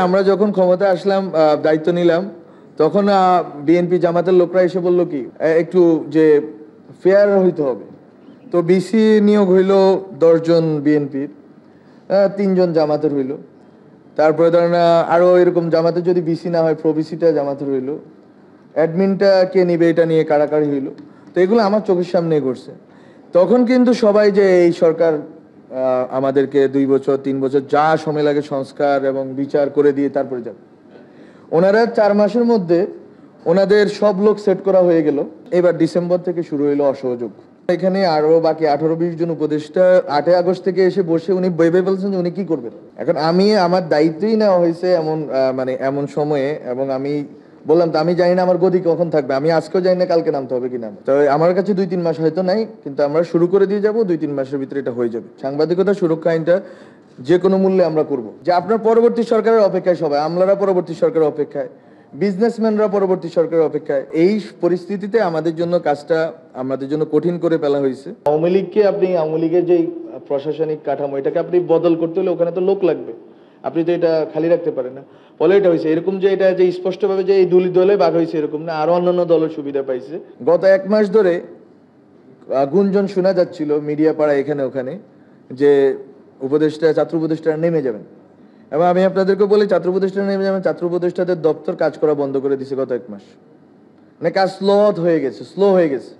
আমরা যখন ক্ষমতা আসলাম, দায়িত্ব নিলাম, তখন বিএনপি জামাতের লোকরা এসে বলল কি একটু যে ফেয়ার হইতে হবে। তো বিসি নিয়োগ হইল 10 জন বিএনপির, 3 জন জামাতের হইল। তারপরে ধরেন আরো এরকম জামাতের যদি বিসি না হয় প্রবিসিটা জামাতের হইল, অ্যাডমিনটা কে নিবে এটা নিয়ে কাড়াকাড়ি হইল। তো এগুলো আমার চোখের সামনে ঘটছে। তখন কিন্তু সবাই যে এই সরকার আমাদেরকে 2 বছর 3 বছর যা সময় লাগে সংস্কার এবং বিচার করে দিয়ে তারপরে যাবে, ওনারা 4 মাসের মধ্যে ওনাদের সব লোক সেট করা হয়ে গেল। এবার ডিসেম্বর থেকে শুরু হইলো অসহযোগ। এখানে আরো বাকি 18-20 জন উপদেষ্টা 8 আগস্ট থেকে এসে বসে উনি ভেবে বলছেন যে উনি কি করবেন। এখন আমি আমার দায়িত্বই নেওয়া হয়েছে এমন মানে এমন সময়ে, এবং আমি বললাম তো আমি জানি না আমার গদি কখন থাকবে, আমি আজকেও জানি না কালকে নামতে হবে কিনা। তো আমার কাছে 2-3 মাস হয়তো নাই, কিন্তু আমরা শুরু করে দিয়ে যাব, 2-3 মাসের ভিতরে এটা হয়ে যাবে। সাংবাদিকতা সুরক্ষা আইনটা যে কোনো মূল্যে আমরা করব। যে আপনার পরবর্তী সরকারের অপেক্ষায় সবাই, আমলারা পরবর্তী সরকারের অপেক্ষায়, বিজনেসম্যানরা পরবর্তী সরকারের অপেক্ষায়। এই পরিস্থিতিতে আমাদের জন্য কাজটা আমাদের জন্য কঠিন করে ফেলা হয়েছে। আওয়ামী লীগকে আপনি আওয়ামী লীগের যেই প্রশাসনিক কাঠামো এটাকে আপনি বদল করতে হলে ওখানে তো লোক লাগবে, আপনি তো এটা খালি রাখতে পারেন না। ফলে এটা হয়েছে এরকম যে এটা যে স্পষ্টভাবে যে এই দুই দলে ভাগ হয়েছে এরকম না, আরো অন্যান্য দলের সুবিধা পাইছে। গত 1 মাস ধরে গুঞ্জন শোনা যাচ্ছিল মিডিয়া পাড়া এখানে ওখানে যে ছাত্র উপদেষ্টারা নেমে যাবেন। এবং আমি আপনাদেরকে বলি, ছাত্র উপদেষ্টারা নেমে যাবেন, ছাত্র উপদেষ্টাদের দপ্তর কাজ করা বন্ধ করে দিছে গত 1 মাস। মানে কাজ স্লো হয়ে গেছে।